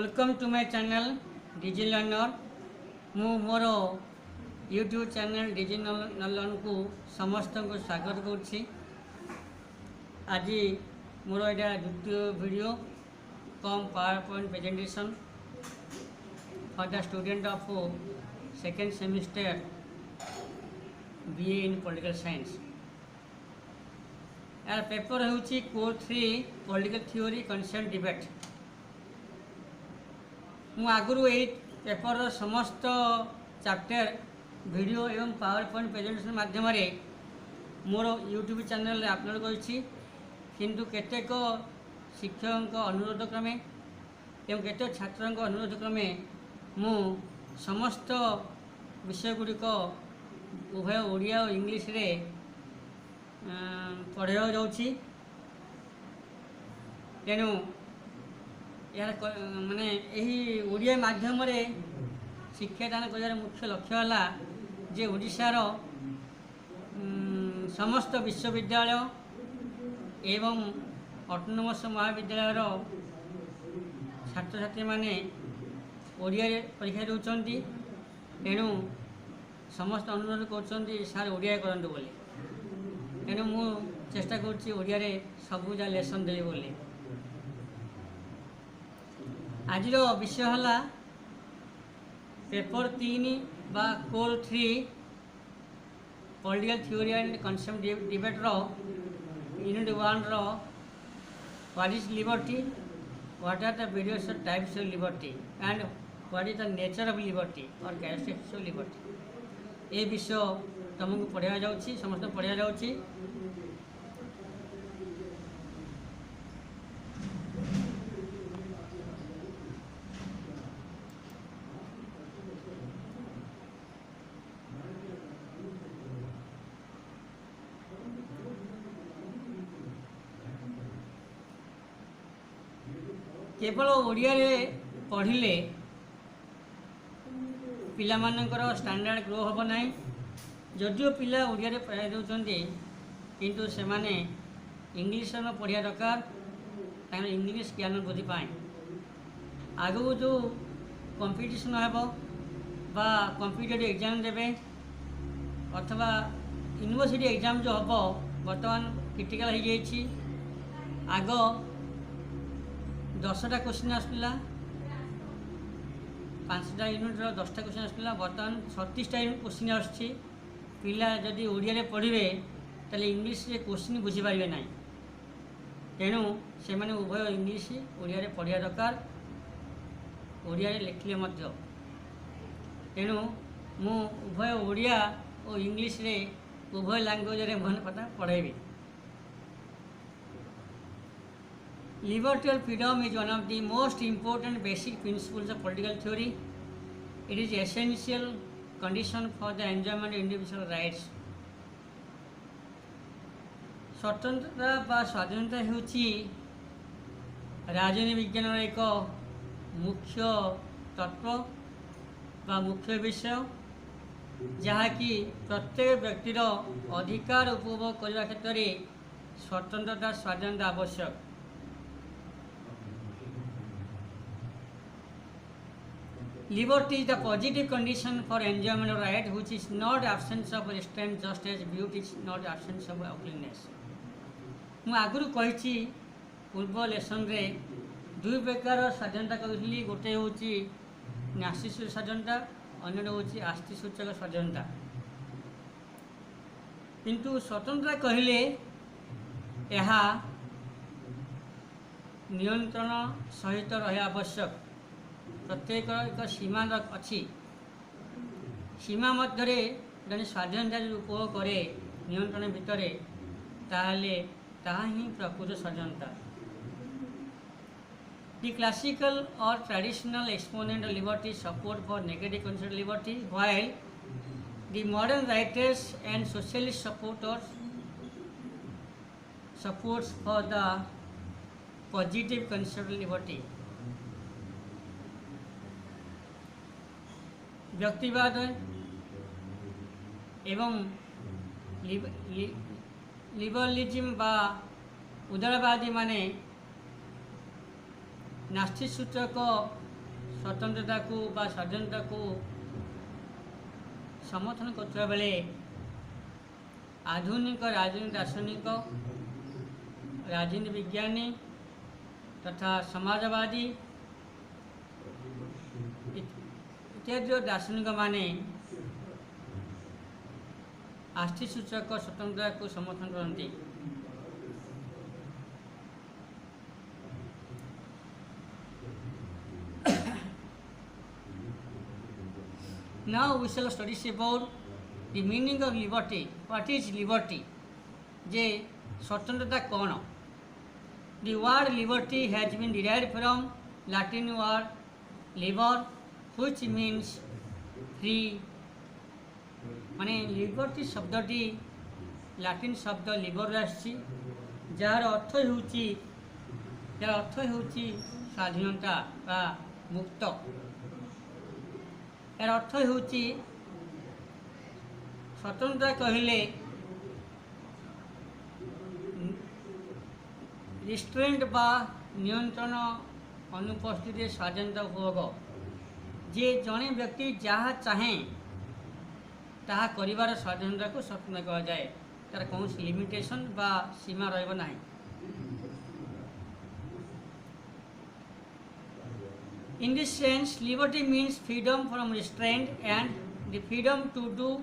Welcome to my channel Digi Learner. मु मोर YouTube channel Digi Learner को समस्त को स्वागत करुच्ची। आज मोर यहाँ द्वितीय video cum power point presentation for the student of second semester BA in political science. यार पेपर होची core 3 political theory concept debate. मु आगुरु ए पेपर समस्त चैप्टर वीडियो एवं पावर पॉइंट प्रेजेंटेशन माध्यम मोर यूट्यूब चैनल अपलोड करिछि, किंतु केतेक शिक्षक अनुरोध क्रमे एवं केतेक छात्र अनुरोध क्रमे मु समस्त विषय गुड़िक उभय ओडिया और इंग्लिश रे पढ़ा जाउछि। तेणु यार माने यही ओडिया माध्यम रे शिक्षादान कर मुख्य लक्ष्य है जे ओडिशार समस्त विश्वविद्यालय एवं ऑटोनोमस महाविद्यालय छात्र छात्री माने ओडिया रे परीक्षा देउछन्ती। तेणु समस्त अनुरोध कर सार ओडिया करंतु बोली। तेणु मु चेष्टा करुच्ची ओडिया रे सबू जा लेसन देबी बोली। आज विषय है पेपर 3 बा core 3 political theory and concept debate रो यूनिट 1 रो what is liberty, what are the various types of liberty and what is the nature of liberty और कैरेक्टरिस्टिक्स ऑफ लिबर्टी। ये विषय तुमको पढ़ा जाउछि, समस्त पढ़ा जाउछि। केवल ओडिया रे पढ़िले पिला मानकर स्टैंडर्ड ग्रो हम ना। जदिव पिला ओडिया रे पढ़ाई दौरान किंतु से माने इंग्लिश में पढ़िया दरकार इंग्लिश ज्ञान बुद्धि पाए आगू जो कंपटीशन हेबो बा कॉम्पिटिटिव एग्जाम देबे अथवा यूनिवर्सिटी एग्जाम जो हम बर्तमान क्रिटिकल हो जाइए। आग 10टा क्वेश्चन आसला 5टा यूनिट 10टा क्वेश्चन आसला, बर्तमान 36टा क्वेश्चन आसछि। पिला जदि ओडिया रे पढ़िबे ताले इंग्लिश रे क्वेश्चन बुझी पारिबे नाही। तेणु से माने उभय इंग्लिश ओडिया रे पढ़िया दरकार, ओडिया रे लिखले मध्य। तेणु मु उभय ओडिया और इंग्लिश रे उभय लैंग्वेज रे मन पता पढ़ेबी। Liberty or freedom is one of the most important basic principles of political theory. It is essential condition for the enjoyment of individual rights. स्वतंत्रता बा स्वाधीनता हेउची राजनीति विज्ञान एक मुख्य तत्व बा मुख्य विषय, जहाँकि प्रत्येक व्यक्तिर अधिकार उपभोग करने क्षेत्र में स्वतंत्रता स्वाधीनता आवश्यक। Liberty is the positive condition for enjoyment of right, which is not absence of restraint, just as beauty is not absence of ugliness. मु आगुरु कहिछि पूर्व लेसन रे दुई प्रकार स्वाधीनता कहली, गोटे होची न्यायसूचक स्वाधीनता, अन्य होची आस्ति सूचक स्वाधीनता। किंतु स्वतंत्रता कहले यहा नियंत्रण सहित रहा आवश्यक। प्रत्येक एक सीमा अच्छी, सीमा मध्य जन स्वाधीनता उपभोग करे नियंत्रण भितर ताहले ताहा ही प्रकृत स्वाधीनता। The classical or traditional exponent of liberty support for negative concept liberty, while the modern writers and socialist supports for the positive concept liberty. व्यक्तिवाद एवं लिबरलिज्म बा उदारवादी माने नास्ति सूचक स्वतंत्रता को बा स्वाधीनता को समर्थन करता बेले आधुनिक राजनीति दार्शनिक राजनीति विज्ञानी तथा समाजवादी इत्यादि दार्शनिक माने आस्थि सूचक स्वतंत्रता को समर्थन करती। Now we shall study about the meaning of liberty. What is liberty? जे स्वतंत्रता कौन? The word liberty has been derived from Latin word liber, which means free. माने लिबर्टी शब्दटी लाटिन शब्द लिबर आसी जार अर्थ होउची स्वाधीनता बा मुक्त। यार अर्थ होउची स्वतंत्रता कहले रिस्ट्रेंट बा नियंत्रण अनुपस्थित स्वाधीनता उपभोग। जे जड़े व्यक्ति जहाँ चाहे ताहा करिवार स्वाधीनता को स्वतंत्रता कहा जाए। तार कौन लिमिटेशन बा सीमा रहिबो नाही। In this sense, liberty means freedom from restraint and the freedom to do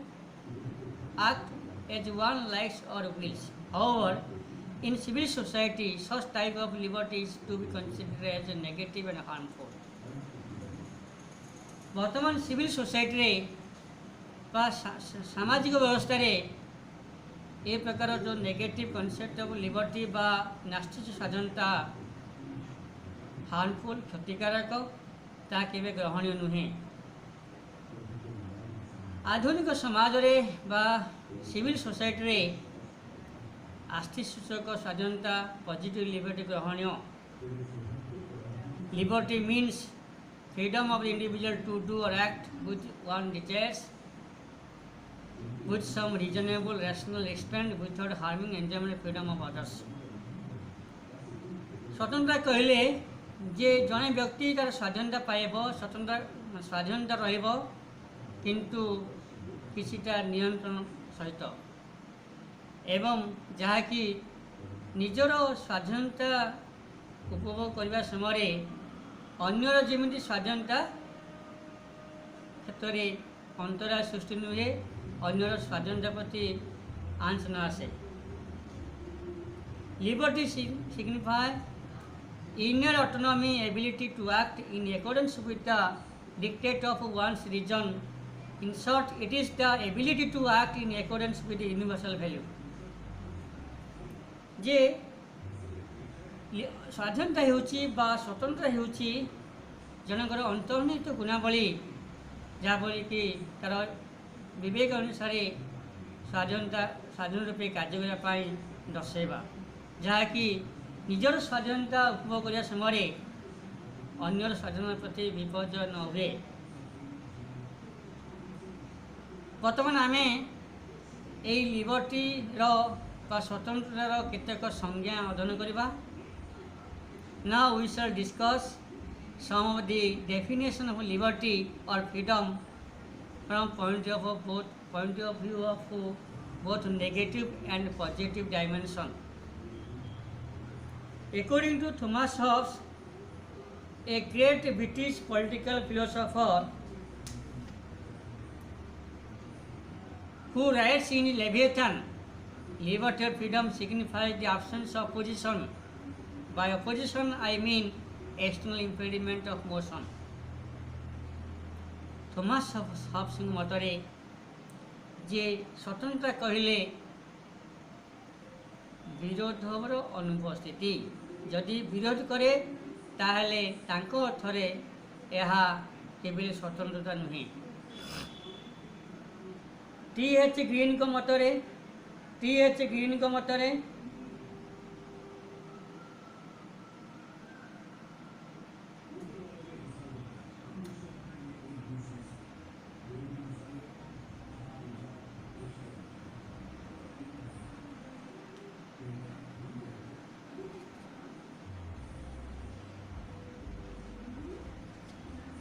act as one likes or wills. However, in civil society, such type of liberty is to be considered as negative and harmful. वर्तमान civil society रे बा सामाजिक व्यवस्था रे ए प्रकार जो negative concept of liberty बा नास्तिक स्वाधीनता हार्मफुल क्षतिकारक ता केवे ग्रहणीय नुहे। आधुनिक समाज रे बा सिविल सोसाइटी रे आस्थि सूचक स्वाधीनता पॉजिटिव लिबर्टी ग्रहणीय। Liberty means freedom of the individual to do or act with one desires with some reasonable rational extent without harming enjoyment freedom of others. स्वतंत्रता कहले जे जड़े व्यक्ति तार स्वाधीनता पाइब स्वाधीनता रहिब किंतु किसिटा नियंत्रण सहित एवं जहाँकि निजर स्वाधीनता उपभोग करने समय अन्यर जमी स्वाधीनता क्षेत्र में अंतराय सृष्टि नुहे अन्यर स्वाधीनता प्रति आंच न आसे। Liberty signify inner autonomy ability to act in accordance with the dictate of one's reason. In short, it is the ability to act in accordance with the universal value. जे स्वाधीनता होची बा स्वतंत्र होची जनकर अंतर्निहित गुणावली जहाँफल कि तार विवेक अनुसार स्वाधीन रूपे कार्य करने दर्शाइबा जहाँकि निजर स्वाधीनता उपभोग करने समय अन्यर स्वाधीनता प्रति विपर्य न हुए। बर्तमान आम यही लिबर्टी स्वतंत्रतार केतेक संज्ञा अध्ययन करवा। Now we shall discuss some of the definition of liberty or freedom from point of view of both negative and positive dimension. According to Thomas Hobbes, a great British political philosopher who writes in Leviathan, liberty or freedom signifies the absence of opposition. By opposition, I mean external impediment of motion. Thomas Hobbes मतरे जे स्वतंत्रता कहले विरोधर अनुपस्थिति जदि विरोध करे ताहले तांको अर्थरे यहा केवल स्वतंत्रता नुहे। टी.एच. ग्रीन को मतरे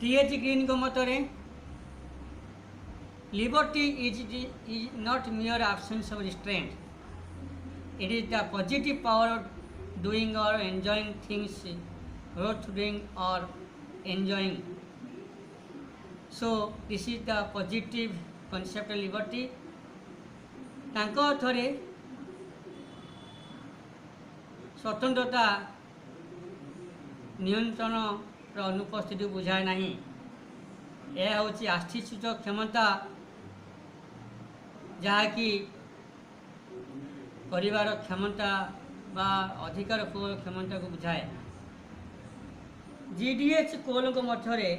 टी.एच. ग्रीन को मतरे liberty is not mere absence of restraint. It is the positive power of doing or enjoying things worth doing or enjoying. So this is the positive concept of liberty. तांको अर्थरे स्वतंत्रता नियंत्रण अनुपस्थिति बुझाए नहीं। यह हूँ आस्थिसूचक क्षमता जहाँकि परिवार क्षमता बा अधिकार क्षमता को बुझाए। GDH कोल मठरे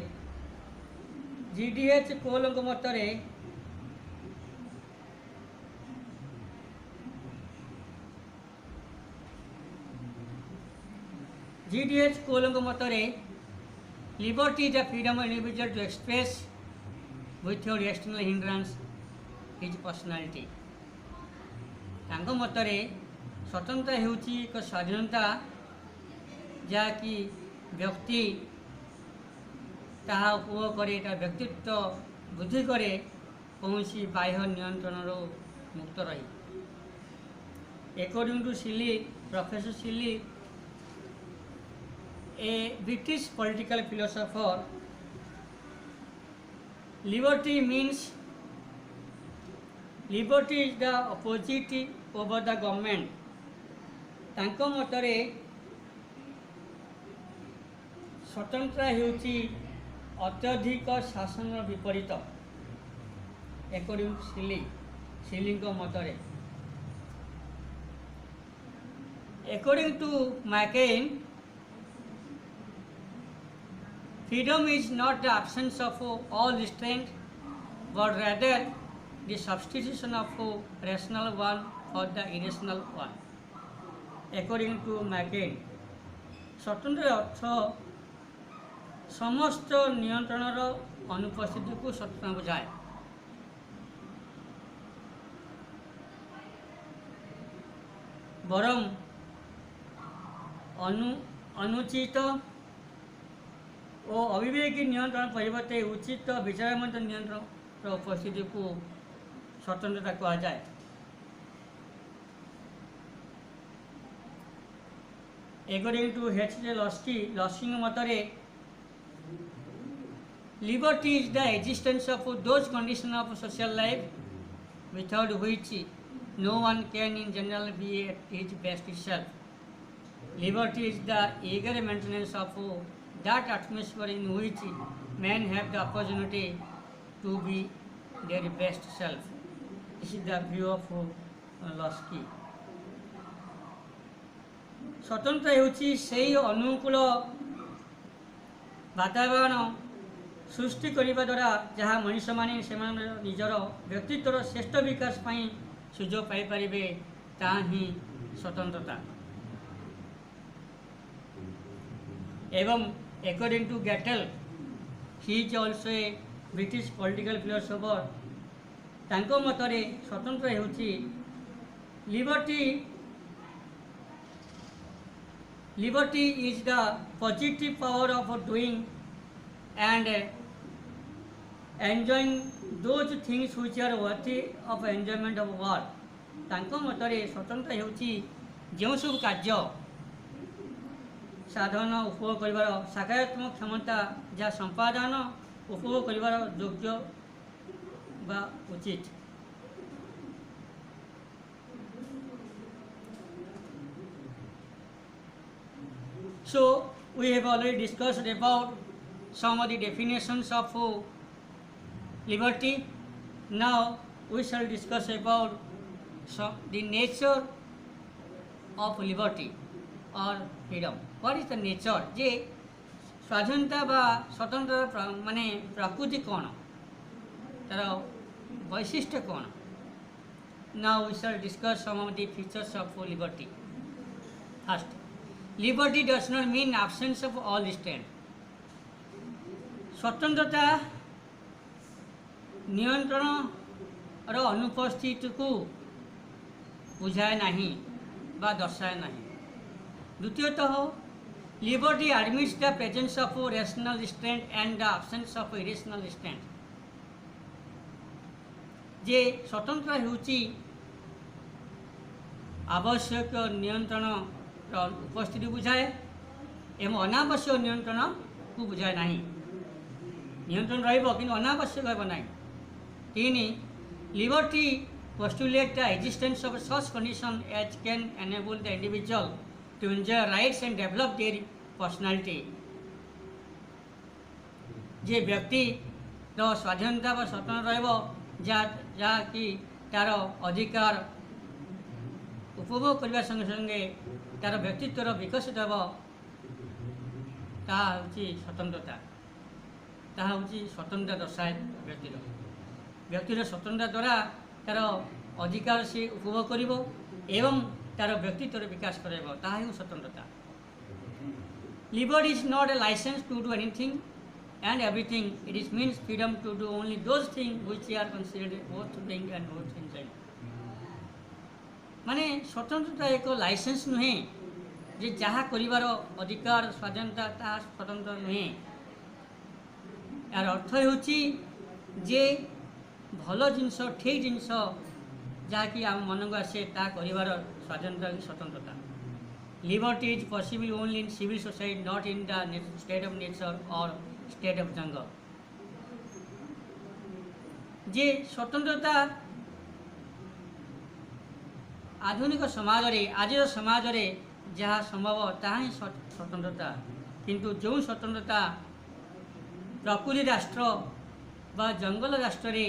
GDH कोल मतरे GDH कोल मतरे liberty is the freedom of individual to express without external hindrance his personality. तांको मतरे स्वतंत्रता हेउची एक स्वाधीनता जहाँकि व्यक्ति ताहा उपभोग करे ता व्यक्तित्व बुद्धि करे कौनसी बाह्य नियंत्रण मुक्त रही। According to Shelley, Professor Shelley, a British political philosopher, liberty means liberty is the opposite over the government. तांको मतरे स्वतंत्रता हेउची अत्यधिक शासन विपरीत। According to Shelley को मतरे according to McCain, freedom is not the absence of all restraint, but rather the substitution of rational one for the irrational one. According to McCain, स्वतंत्र अर्थ समस्त नियंत्रणर अनुपस्थिति को स्वतंत्रता बुझाए। बरम अनुचित और अविवेकी नियंत्रण परिवर्ते उचित विचारमत नियंत्रण उपस्थिति को स्वतंत्रता कहा जाए। According to H.J. Luskin मतरे liberty is the existence of those conditions of social life without which no one can in general be at his best self. Liberty is the eager maintenance of that atmosphere in which men have the opportunity to be their best self. This is the view of Luskin. स्वतंत्र होची सेही अनुकूल वातावरण सृष्टि करने द्वारा जहाँ मनुष्य माने निजर व्यक्तित्वर श्रेष्ठ विकास पाई सुजोग पाई परिबे ता ही स्वतंत्रता। एवं according to Gattel, he is also a British political philosopher. तांको मतरे स्वतंत्र होची liberty is the positive power of doing and enjoying those things which are worthy of enjoyment of world. तांको मतरे स्वतंत्र होची जो सब कार्य साधन उपभोग करिवार सकारात्मक क्षमता जहाँ संपादन उपभोग करिवार योग्य बा उचित। So we have already discussed about some of the definitions of liberty. Now we shall discuss about the nature of liberty or freedom. What is the nature? जे स्वाधीनता बा स्वतंत्रता माने प्रकृति कौन तार वैशिष्ट्य कौन? Now we shall discuss some of the features of liberty. First, liberty does not mean absence of all restraint. स्वतंत्रता नियंत्रण रो अनुपस्थिति को बुझाए नहीं बा दर्शाए नहीं। द्वितीयतः Liberty admits the presence of a rational restraint and the absence of a irrational restraint. जे स्वतंत्र होउची आवश्यक नियंत्रण उपस्थिति बुझाए एवं अनावश्यक नियंत्रण को बुझाए नहीं। नियंत्रण रहिबो किंतु अनावश्यक हेबो नहीं। तीन liberty postulate the existence of such condition as can enable the individual to enjoy rights and develop their personality। जे व्यक्ति तो स्वाधीनता व स्वतंत्र रहिबो जहाँ कि तार अधिकार उपभोग करने संगे संगे तार व्यक्तित्व विकसित हेब ताहा होची स्वतंत्रता। ताहा होची स्वतंत्रता दर्शाए व्यक्तिर स्वतंत्रता द्वारा तार अधिकार से उपभोग करिबो एवं तार व्यक्तित्व विकास कराइबो ताहा ही स्वतंत्रता। Liberty is not a license to do anything and everything. It is means freedom to do only those things which are considered worth doing and worth enjoying। माने स्वतंत्रता एक लाइसेंस नुहे जे जहाँ करिवार अधिकार स्वाधीनता ताहा स्वतंत्र नुहे। यार अर्थ होची जे भल जिनस ठीक जिनस जहाँकि आम मन को आसे ता करिवार स्वाधीनता स्वतंत्रता। Liberty is possible only in civil society, not in the state of nature or state of jungle। जे स्वतंत्रता आधुनिक समाज रे आज समाज रे जहाँ संभव ताहा ही स्वतंत्रता। किंतु जो स्वतंत्रता प्रकृति राष्ट्र व जंगल राष्ट्र रे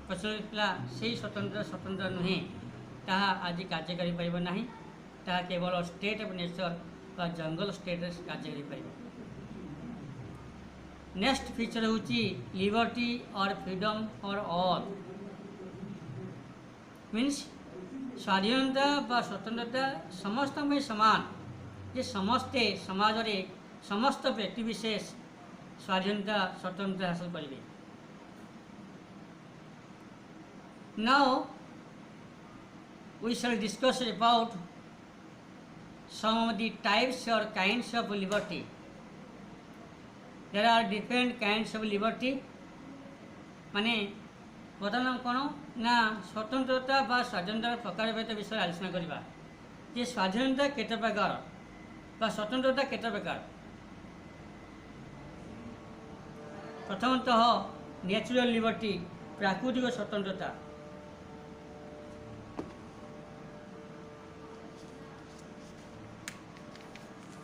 प्रचलित से स्वतंत्र नुहे ताहा आज कार्यकारी पाइब नहीं। ताहा केवल स्टेट ऑफ नेचर व जंगल स्टेट कार्यकारी पाइब। नेक्स्ट फीचर होची लिबर्टी और फ्रीडम फॉर ऑल। मीन्स स्वाधीनता व स्वतंत्रता समस्त में समान। जे समस्ते समाज रे समस्त व्यक्ति विशेष स्वाधीनता स्वतंत्रता हासिल करेंगे। Now we shall discuss about some of the types or kinds of liberty। There are different kinds of liberty। माने बर्तमान कौन ना स्वतंत्रता बा स्वाधीनता प्रकार भेद विषय आलोचना करवा। जे स्वाधीनता केते प्रकार बा स्वतंत्रता केते प्रकार। प्रथमतः नेचुरल लिबर्टी प्राकृतिक स्वतंत्रता।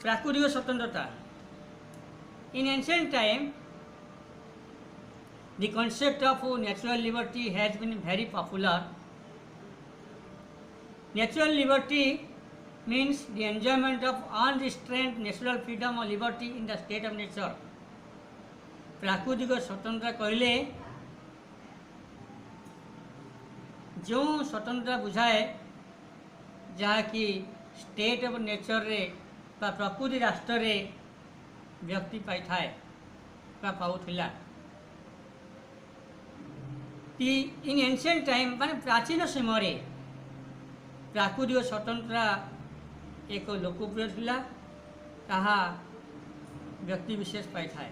प्राकृतिक स्वतंत्रता। In ancient time, the concept of natural liberty has been very popular। Natural liberty means the enjoyment of unrestrained natural freedom or liberty in the state of nature। प्राकृतिक स्वतंत्रता कहले जो स्वतंत्रता बुझाए जहाँ कि स्टेट ऑफ नेचर रे बा प्रकृति राष्ट्र रे व्यक्ति पाई थाए बा पाउथिला। इन एंशिएंट टाइम माने प्राचीन समय प्राकृतिक स्वतंत्रता एक लोकप्रिय थिला ताहा व्यक्ति विशेष पाई थाए।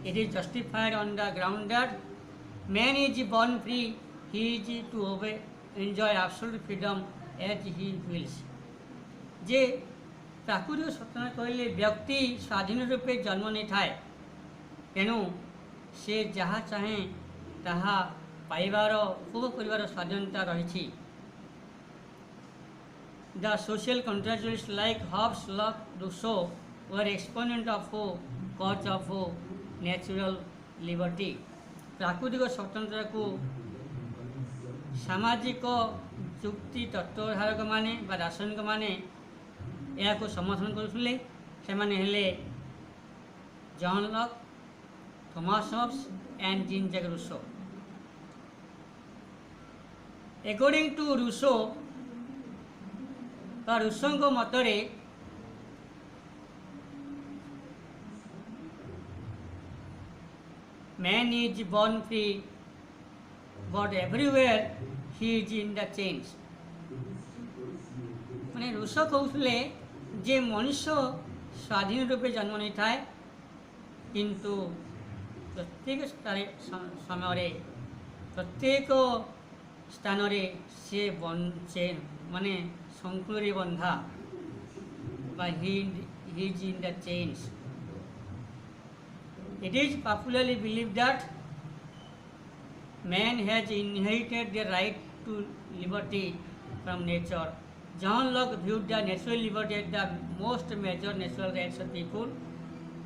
It is justified on the ground that man is born free, he is to obey, enjoy absolute freedom as he wills। जे प्राकृतिक स्वतंत्रता कहले व्यक्ति स्वाधीन रूपे जन्म नहीं थाए तेणु से जहाँ चाहे ताहा पाइबार उपभोग करिवार स्वाधीनता रही। The social contractualists like Hobbes, Locke, Rousseau were exponent of cause of natural liberty। प्राकृतिक स्वतंत्रता को सामाजिक युक्ति तत्वधारक माने बा दार्शनिक माने या को समर्थन करथिले। सेमाने हेले John Locke, Thomas Hobbes and Jean Jacques Rousseau. According to Rousseau बा रूसो को मतरे man is born free but everywhere he is in the chains। माने रूसो कहउले जे मनुष्य स्वाधीन रूपे जन्म नहीं थाए किंतु प्रत्येक समय प्रत्येक स्थान से माने संकुल बंधा he is in the chains. It is popularly believed that man has inherited the right to liberty from nature. John Locke viewed the natural liberty as the most major natural rights of people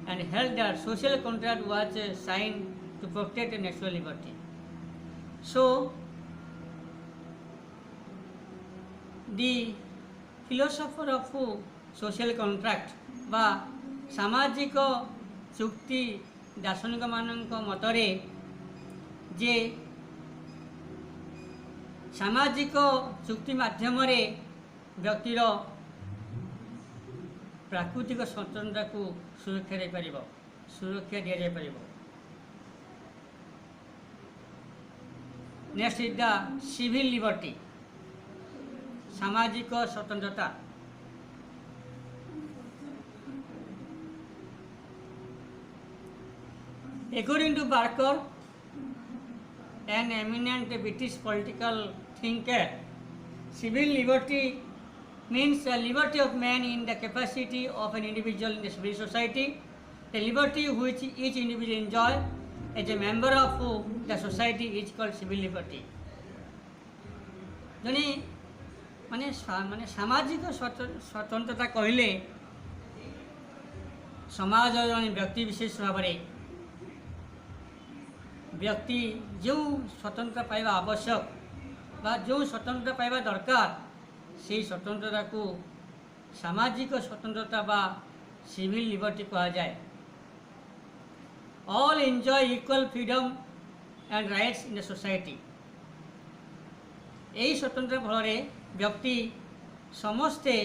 and held that social contract was a sign to protect natural liberty. So, the philosopher of social contract बा सामाजिक चुक्ति दार्शनिक मानक मतरे जे सामाजिक चुक्ति माध्यम व्यक्तिर प्राकृतिक स्वतंत्रता को सुरक्षा दे पारिबो सुरक्षा दिया जाय पारिबो। Next is the civil liberty सामाजिक स्वतंत्रता। According to Barker, an eminent British political thinker, civil liberty means the liberty of man in the capacity of an individual in the civil society, the liberty which each individual enjoys as a member of the society is called civil liberty. जने माने सामाजिक स्वतंत्रता कहले समाज जन व्यक्ति विशेष भाव में व्यक्ति जो स्वतंत्रता पाइबा आवश्यक बा जो स्वतंत्रता पाइबा दरकार से स्वतंत्रता को सामाजिक स्वतंत्रता बा सिविल लिबर्टी कहा जाए। All enjoy equal freedom and rights in the society. यही स्वतंत्रता फल व्यक्ति समस्ते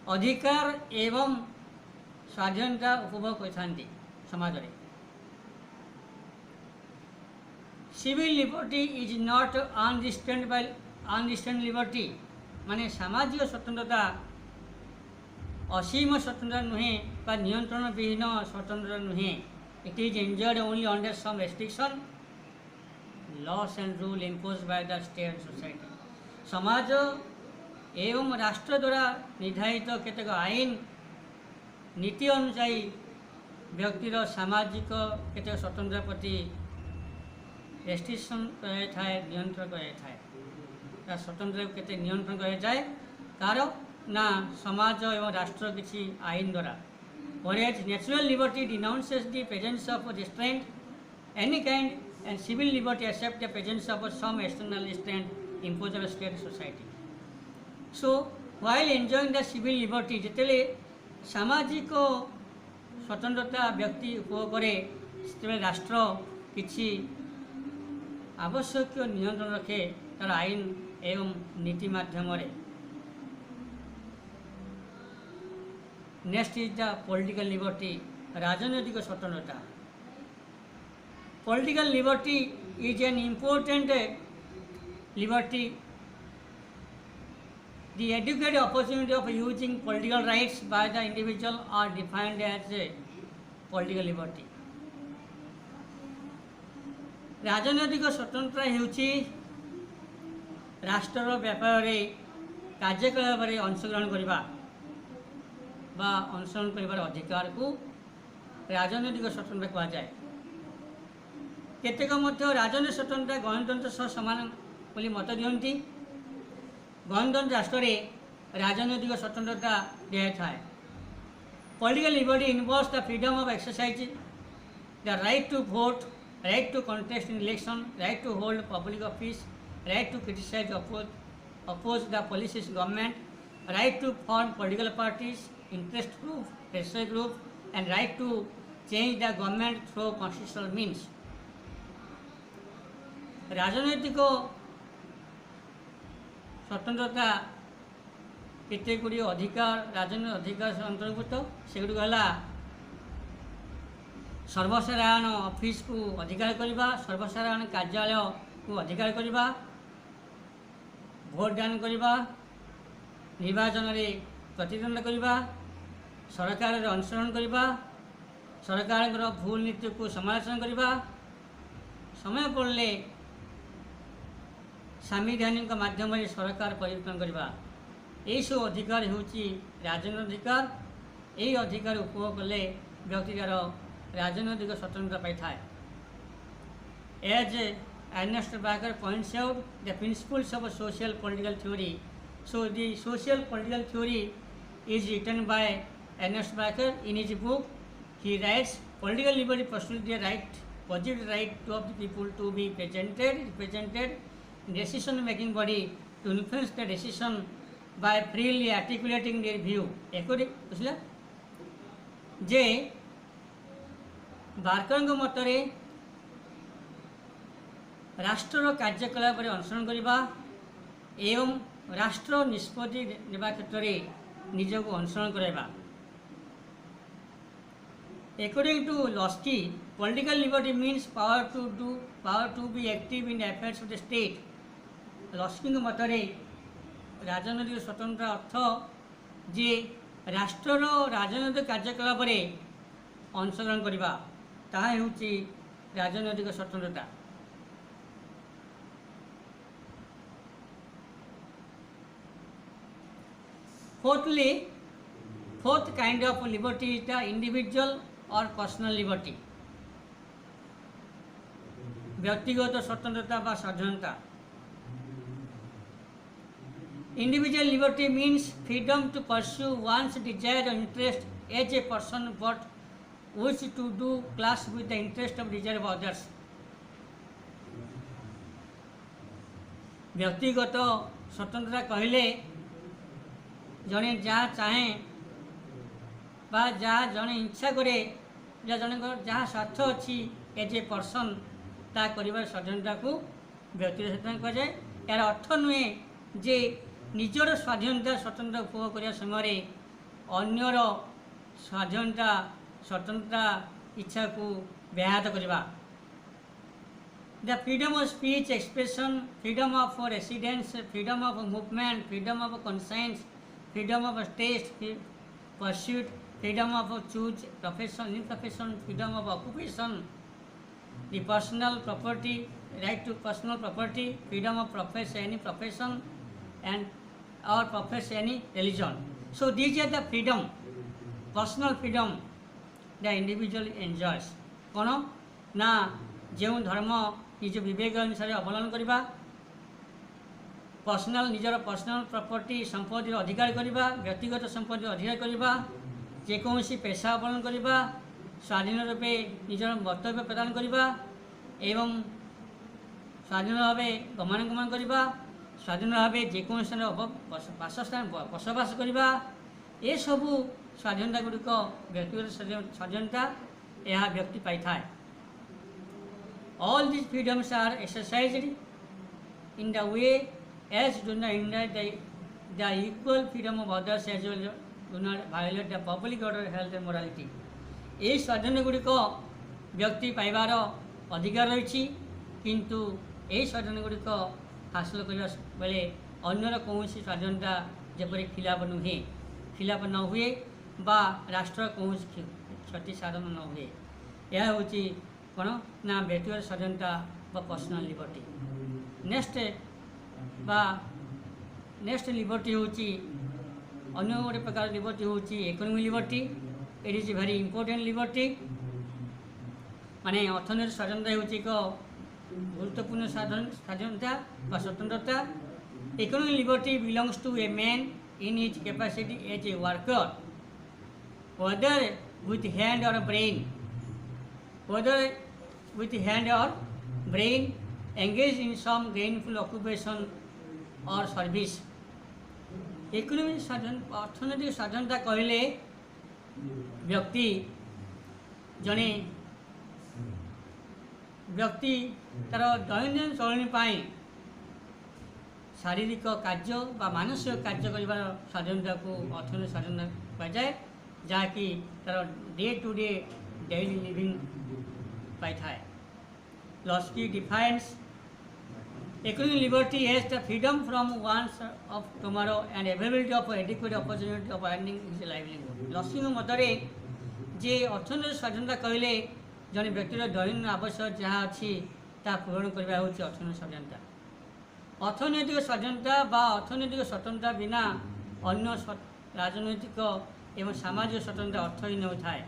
अधिकार एवं स्वाधीनता उपभोग करथांती समाज रे। Civil liberty is not unrestrained liberty माने सामाजिक स्वतंत्रता असीम स्वतंत्रता नुहे बा नियंत्रण विहीन स्वतंत्रता नुहे। It is enjoyed only under some restriction laws and rule impose by the state society. समाज एवं राष्ट्र द्वारा निर्धारित केतक आईन नीति अनुसार व्यक्तिर सामाजिक केतक स्वतंत्रता प्रति रेस्ट्रिक्शन कराए नियंत्रण कराए स्वतंत्र केते नियंत्रण कराए तार ना समाज एवं राष्ट्र किसी आईन द्वारा। Whereas natural liberty denounces the presence of restraint any kind and civil liberty accepts the presence of some external restraint imposed by state society. So while enjoying the civil liberty जेतेले सामाजिक स्वतंत्रता व्यक्ति उपभोग करे से राष्ट्र किसी आवश्यक नियंत्रण रखे तार आईन एवं नीति माध्यम। Next is the political liberty राजनैतिक स्वतंत्रता। Political liberty is an important liberty. The adequate opportunity of using political rights by the individual are defined as a political liberty. राजनैतिक स्वतंत्रता हेउछि राष्ट्र व्यापार कार्यकलाप अंशग्रहण करने बा अनुसरण कर अधिकार को राजनैतिक स्वतंत्रता कहुए। केतेक मध्य राजनैतिक स्वतंत्रता गणतंत्र सह समान बोली मत दियंती। गणतंत्र राष्ट्र में राजनैतिक स्वतंत्रता दिया थाए। Political liberty involves the freedom of exercise the right to vote, right to contest in election, right to hold public office, right to criticize, oppose the policies government, right to form political parties, interest group, pressure group, and right to change the government through constitutional means. राजनैतिक स्वतंत्रता केते गुड़ी अधिकार राजनैतिक अधिकार अंतर्भुक्त सेगुड़ी है सर्वसाधारण office को अधिकार करवा, सर्वसाधारण कार्यालय को अधिकार करवा, भोट दान करवा, निर्वाचन रे प्रतिद्वंद करवा, सरकार अनुसरण करवा, सरकार भूल नीति को समालोचना करवा, समय पड़े संवैधानिक माध्यम सरकार परिवर्तन करवा, यही सब अधिकार होची राजनैतिक अधिकार। यही अधिकार उपभोग कले व्यक्ति राजनैतिक स्वतंत्रता पाई था। As Ernest Barker points out the principles of social political theory. So the social political theory is written by Ernest Barker in his book. He writes, political liberty pursues the right, positive right of the people to be represented in decision-making body, to influence the decision by freely articulating their view. According बुझला जे Barker मतरे राष्ट्र कार्यकलाप अनुसरण करवा एवं राष्ट्र निष्पत्ति नेबा क्षेत्र में निजक अनुसरण करवा। According to Losky, political liberty means power to be active in the affairs of the state. Losky मतरे राजनैतिक स्वतंत्र अर्थ जे राष्ट्र राजनैतिक कार्यकलाप अंशग्रहण करवा ताहा हेउची राजनैतिक स्वतंत्रता। Fourth kind of liberty is the individual or personal liberty, व्यक्तिगत स्वतंत्रता व स्वाधीनता। Individual liberty means freedom to pursue one's desire or interest as a person, but which to do clash with the interest of desire of others. व्यक्तिगत स्वतंत्रता कहले जने जहाँ चाहे बा जहाँ जने इच्छा करे जने जहाँ स्वार्थ अच्छी एज ए पर्सन ता कर स्वाधीनता को व्यक्तिगत स्वतंत्रता कहुए। यार अर्थ नुहे जे निजर स्वाधीनता स्वतंत्रता उपभोग करने समय अन्यर स्वाधीनता स्वतंत्रता इच्छा को व्याहत करवा। The freedom of speech, expression, freedom of residence, freedom of movement, freedom of conscience, freedom of taste, pursuit, freedom of choose profession, in profession, freedom of occupation, the personal property, right to personal property, freedom of profess any profession and or profess any religion. So these are the freedom, personal freedom the individual enjoys. कौन ना जो धर्म निज विवेक अनुसार अवलम्बन करवा, personal निजर personal property संपत्ति अधिकार करवा, व्यक्तिगत संपत्ति अधिकार करवा, जेकोसी पेशा अवलम्बन करवा, स्वाधीन रूपे निजर वक्तव्य प्रदान करवा एवं स्वाधीन भाव गमनागमन करवा, स्वाधीन भाव जेकोसी स्थान बासस्थान बसवास करवा, ये सबू स्वाधीनता गुड़िक व्यक्तिगत स्वाधीनता यह व्यक्ति पाई था। All these freedoms are exercised in the way as do not hinder the equal freedom of others as well do not violate the public order, health and morality. ये स्वाधीन गुड़िक व्यक्ति पाइबार अधिकार रही किंतु ये स्वाधीन गुड़िक हासिल करने बेले अन्यर कौन स्वाधीनता जपरी खिलाफ नुहे खिलाफ न हुए बा राष्ट्र कौन क्षति साधन न हुए। यह हूँ कौन ना व्यक्तिगत स्वाधीनता व पर्सनल लिबर्टी। नेक्स्ट लिबर्टी हूँ अन्य गोटे प्रकार लिबर्टी हूँ economic liberty. It is very important liberty माने अर्थनैतिक स्वाधीनता हूँ एक गुरुत्वपूर्ण स्वाधीनता व स्वतंत्रता। Economic liberty belongs to a man in his capacity as a worker whether with hand or brain, engaged in some gainful occupation or service. Economic स्वाधीनता अर्थनैतिक स्वाधीनता कहले व्यक्ति जने व्यक्ति तार दैनंदिन चलनी शारीरिक कार्य बा मानसिक कार्य कर स्वाधीनता को अर्थनैतिक स्वाधीनता कह जाए जहाँकि तार day to day daily living पाई था। Laski defines Economic liberty has the freedom from wants of tomorrow and availability of adequate opportunity of earning his livelihood. ଲକ୍ଷ୍ମୀଙ୍କ ମତରେ ଯେ ଅର୍ଥନୈତିକ ସ୍ୱାଧୀନତା କହିଲେ ଜଣେ ବ୍ୟକ୍ତିର ଦୈନନ୍ଦିନ ଆବଶ୍ୟକ ଯାହା ଅଛି ତାହା ପୂରଣ କରିବା ହେଉଛି ଅର୍ଥନୈତିକ ସ୍ୱାଧୀନତା। ଅର୍ଥନୈତିକ ସ୍ୱାଧୀନତା ବା ଅର୍ଥନୈତିକ ସ୍ୱତନ୍ତ୍ରତା ବିନା ଅନ୍ୟ ରାଜନୈତିକ ଏବଂ ସାମାଜିକ ସ୍ୱତନ୍ତ୍ରତା ଅର୍ଥହୀନ ହୋଇଥାଏ।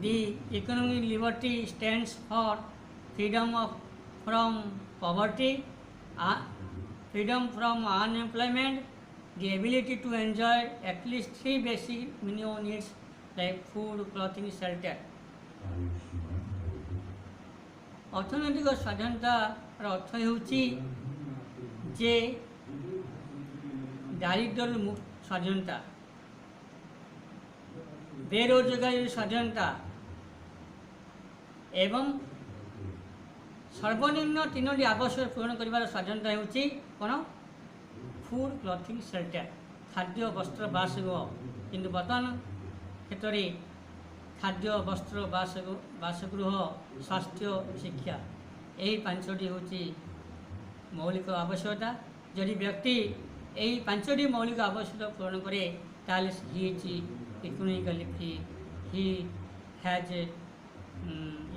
The economic liberty stands for freedom from poverty, freedom from unemployment, the ability to enjoy at least 3 basic minimum needs like food, clothing, shelter. ଅର୍ଥନୈତିକ ସ୍ୱାଧୀନତାର ଅର୍ଥ ହେଉଛି ଯେ ଦାରିଦ୍ର୍ୟରୁ ସ୍ୱାଧୀନତା, ବେରୋଜଗାରୀରୁ ସ୍ୱାଧୀନତା ଏବଂ ସର୍ବନିମ୍ନ 3ଟି ଆବଶ୍ୟକ ପୂରଣ କରିବାର ସ୍ୱାଧୀନତା ହେଉଛି କ'ଣ? ଫୁଡ୍, କ୍ଲଥିଂ, ସେଲ୍ଟର, ଖାଦ୍ୟ, ବସ୍ତ୍ର, ବାସଗୃହ। କିନ୍ତୁ ବର୍ତ୍ତମାନ କ୍ଷେତ୍ରରେ ଖାଦ୍ୟ, ବସ୍ତ୍ର, ବାସଗୃହ, ସ୍ୱାସ୍ଥ୍ୟ, ଶିକ୍ଷା ଏହି 5ଟି ହେଉଛି ମୌଳିକ ଆବଶ୍ୟକତା। ଯଦି ବ୍ୟକ୍ତି ଏହି 5ଟି ମୌଳିକ ଆବଶ୍ୟକତା ପୂରଣ କରେ ତାହେଲେ economically free, he has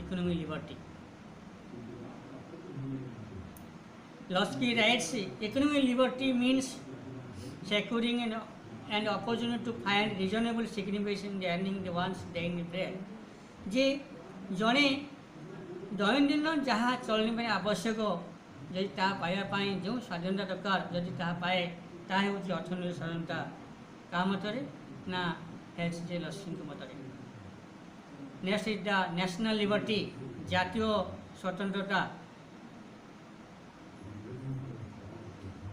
economic liberty. Losky writes, economic liberty means securing an opportunity to find reasonable significance in earning the one's daily bread. ଯେ ଜଣେ ଦୈନନ୍ଦିନ ଯାହା ଚଳଣି ପାଇଁ ଆବଶ୍ୟକ ଯଦି ତାହା ପାଇବା ପାଇଁ ଯେଉଁ ସ୍ୱାଧୀନତା ଦରକାର ଯଦି ତାହା ପାଏ ତାହା ହେଉଛି ଅର୍ଥନୈତିକ ସ୍ୱାଧୀନତା। କାହା ମତରେ? ନା HJ ଲକ୍ଷ୍ମୀଙ୍କ ମତରେ। Next is the national liberty, ଜାତୀୟ ସ୍ୱତନ୍ତ୍ରତା।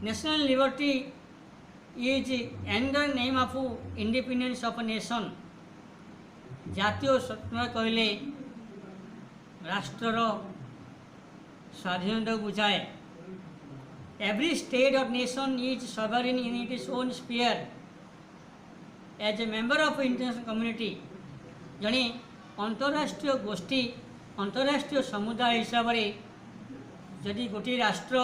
National liberty is another name of independence of a nation. ଜାତୀୟ ସ୍ୱତନ୍ତ୍ରତା କହିଲେ ରାଷ୍ଟ୍ରର ସ୍ୱାଧୀନତାକୁ ବୁଝାଏ। Every state or nation is sovereign in its own sphere. As a member of international community, ଜଣେ ଅନ୍ତରାଷ୍ଟ୍ରୀୟ ଗୋଷ୍ଠୀ ଅନ୍ତରାଷ୍ଟ୍ରୀୟ ସମୁଦାୟ ହିସାବରେ ଯଦି ଗୋଟିଏ ରାଷ୍ଟ୍ର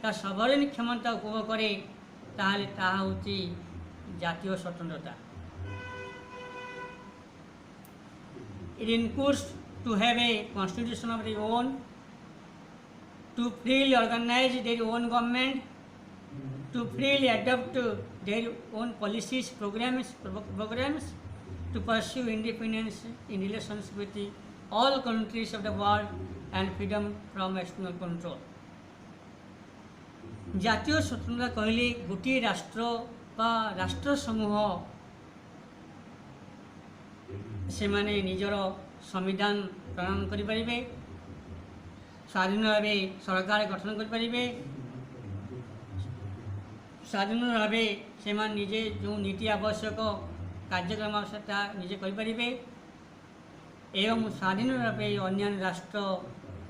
ତା ସଭରେନ୍ କ୍ଷମତା ଉପଭୋଗ କରେ ତାହେଲେ ତାହା ହେଉଛି ଜାତୀୟ ସ୍ୱତନ୍ତ୍ରତା। It includes to have a constitution of their own, to freely organize their own government, to freely adopt their own policies, programs, to pursue independence in relations with all countries of the world and freedom from external control. ଜାତୀୟ ସ୍ୱତନ୍ତ୍ରତା କହିଲେ ଗୋଟିଏ ରାଷ୍ଟ୍ର ବା ରାଷ୍ଟ୍ର ସମୂହ ସେମାନେ ନିଜର ସମ୍ବିଧାନ ପ୍ରଣୟନ କରିପାରିବେ, ସ୍ୱାଧୀନ ଭାବେ ସରକାର ଗଠନ କରିପାରିବେ, ସ୍ୱାଧୀନ ଭାବେ ସେମାନେ ନିଜେ ଯେଉଁ ନୀତି ଆବଶ୍ୟକ କାର୍ଯ୍ୟକ୍ରମ ସେଟା ନିଜେ କରିପାରିବେ ଏବଂ ସ୍ୱାଧୀନ ଭାବେ ଅନ୍ୟାନ୍ୟ ରାଷ୍ଟ୍ର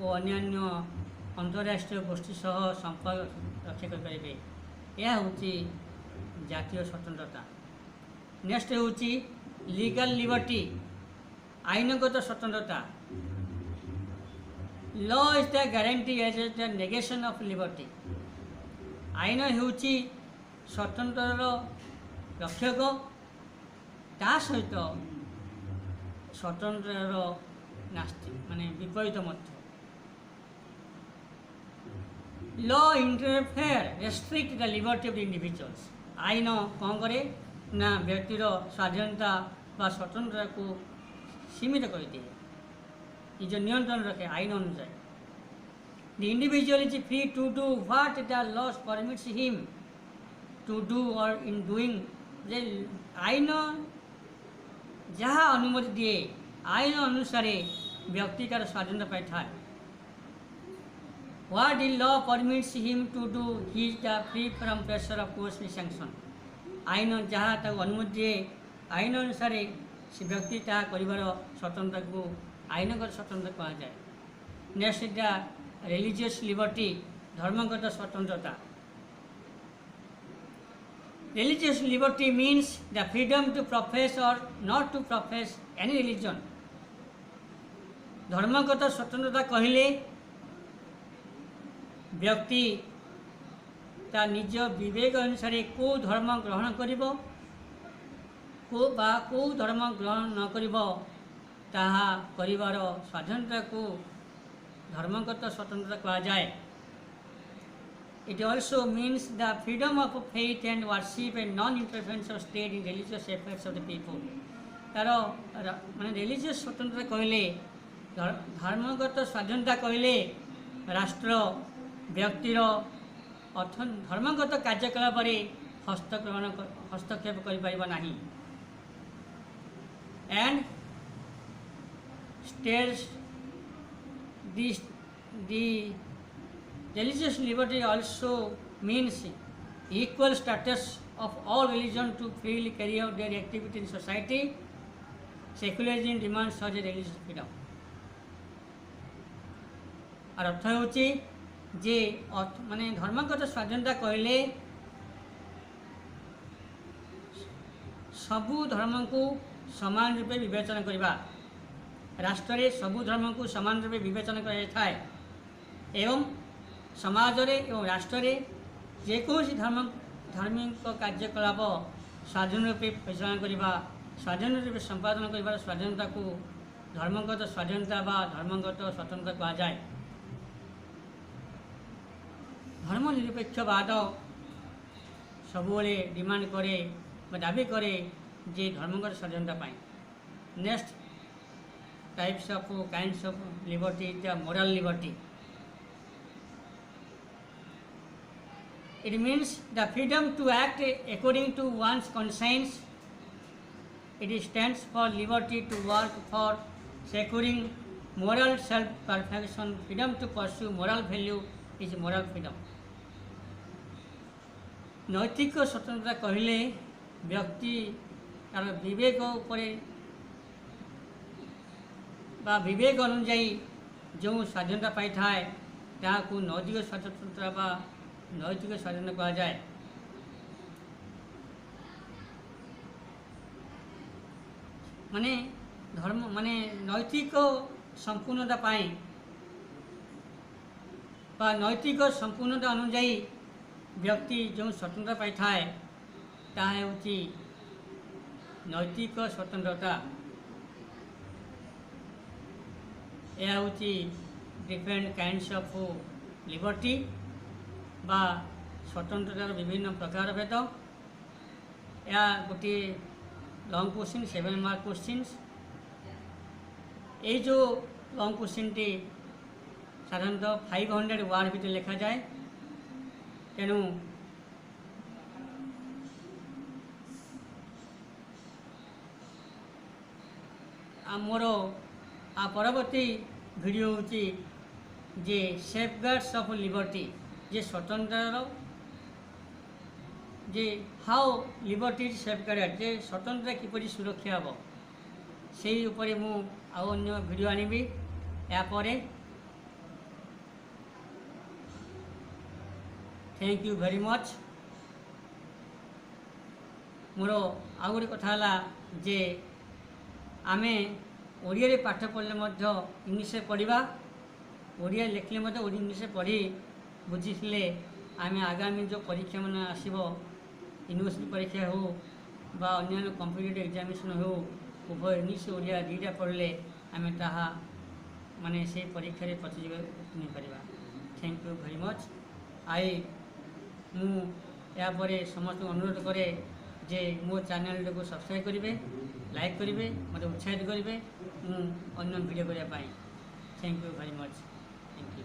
ଓ ଅନ୍ୟାନ୍ୟ ଅନ୍ତରାଷ୍ଟ୍ରୀୟ ଗୋଷ୍ଠୀ ସହ ସମ୍ପର୍କ ରକ୍ଷା କରିପାରିବେ। ଏହା ହେଉଛି ଜାତୀୟ ସ୍ୱତନ୍ତ୍ରତା। ନେକ୍ସଟ ହେଉଛି ଲିଗାଲ ଲିବର୍ଟି, ଆଇନଗତ ସ୍ୱତନ୍ତ୍ରତା। Law is the guarantee as the negation of liberty. ଆଇନ ହେଉଛି ସ୍ୱତନ୍ତ୍ରର ରକ୍ଷକ, ତା ସହିତ ସ୍ୱତନ୍ତ୍ରର ନାସ୍ତି ମାନେ ବିପରୀତ ମଧ୍ୟ। Law interfere restrict the liberty of the individuals. ଆଇନ କ'ଣ କରେ ନା ବ୍ୟକ୍ତିର ସ୍ୱାଧୀନତା ବା ସ୍ୱତନ୍ତ୍ରତାକୁ ସୀମିତ କରିଦିଏ, ନିଜ ନିୟନ୍ତ୍ରଣ ରଖେ ଆଇନ ଅନୁଯାୟୀ। The individual is free to do what the law permits him to do or in doing. ଯେ ଆଇନ ଯାହା ଅନୁମତି ଦିଏ ଆଇନ ଅନୁସାରେ ବ୍ୟକ୍ତି ତା'ର ସ୍ୱାଧୀନତା ପାଇଥାଏ। What the law permits him to do, he is free from pressure of costly sanction. ଆଇନ ଯାହା ତାକୁ ଅନୁମତି ଦିଏ ଆଇନ ଅନୁସାରେ ସେ ବ୍ୟକ୍ତି ତାହା କରିବାର ସ୍ୱତନ୍ତ୍ରତାକୁ ଆଇନଗତ ସ୍ୱତନ୍ତ୍ରତା କୁହାଯାଏ। Next is the religious liberty, ଧର୍ମଗତ ସ୍ୱତନ୍ତ୍ରତା। Religious liberty means the freedom to profess or not to profess any religion. धर्मगत स्वतंत्रता कहले व्यक्ति ता निज विवेक अनुसार को धर्म ग्रहण करिबो को धर्म ग्रहण न करिबो ताहा करिवार स्वाधीनता को धर्मगत स्वतंत्रता कहा जाए। It also means the freedom of faith and worship and non-interference of state in religious affairs of the people. तार माने रिलीजियस स्वतंत्रता कहले धर्मगत स्वाधीनता कहले राष्ट्र व्यक्तिर धर्मगत कार्यकलाप हस्तक्षेप कर नहीं and states the religious liberty also means equal status of all religion to freely carry out their activity in society. Secularism demands such a religious freedom. और अर्थ होची जे माने धर्मगत स्वाधीनता कहले सबु धर्म को समान रूपे विवेचना करवा राष्ट्र रे सबु धर्म को समान रूपे विवेचना कराए एवं समाज रे एवं राष्ट्र रे जेकोसी धार्मिक कार्यकलाप स्वाधीन रूपे परिचालन करवा स्वाधीन रूपे संपादन कर स्वाधीनता को धर्मगत स्वाधीनता बा धर्मगत स्वतंत्रता कहा जाए। धर्मनिरपेक्षवाद सबुले डिमांड करे दाबी करे जे धर्मगत स्वाधीनता पाए। Next types of kinds of liberty the moral liberty. It means the freedom to act according to one's conscience. It stands for liberty to work for securing moral self-perfection. Freedom to pursue moral value is moral freedom. नैतिक स्वतंत्रता कहले व्यक्ति तार विवेक उपरे बा विवेक अनुजाई जो स्वाधीनता पाई थाए ताकू नैतिक स्वतंत्रता बा नैतिक स्वाधीनता कहा जाए। माने धर्म माने नैतिक संपूर्णता पाई बा नैतिक संपूर्णता अनुजाई व्यक्ति जो स्वतंत्रता पाई थाए ताहा होची नैतिक स्वतंत्रता। यह होची डिफरेंट काइंड्स ऑफ लिबर्टी बा स्वतंत्रतार विभिन्न प्रकार भेद। या गोटे लॉन्ग क्वेश्चन 7 मार्क क्वेश्चंस। ये जो लॉन्ग क्वेश्चन टी साधारणतः 500 वर्ड भितर लिखा जाए तेणु मोर आ परवर्ती वीडियो होची जे सेफगार्ड्स ऑफ लिबर्टी जे स्वतंत्रतार जे हाउ लिबर्टी सेफगार्ड जे स्वतंत्रता किपरि सुरक्षा हम से उपरे मु आउ अन्य वीडियो आनिबी। या परे थैंक यू वेरी मच। मोर आउ गोटे कथा जे आमे ओडिया रे पाठ पढ़ले मध्य इंग्लिश पढ़ा ओडिया लिखले मध्य इंग्लिश पढ़ी बुझीले आमे आगामी जो परीक्षा मन आसीबो यूनिवर्सिटी परीक्षा हो बा अन्य कॉम्पिटिटिव एग्जामिनेशन हो उभय इंग्लिश ओडिया दुईटा पढ़ले आमे ताहा माने से परीक्षा रे नहीं पारिबा। Thank you very much. आई मु या परे समस्त अनुरोध करे जे मो चैनल को सब्सक्राइब करेंगे लाइक करेंगे मत उत्साहित करेंगे अन्य वीडियो करने। Thank you very much. Thank you.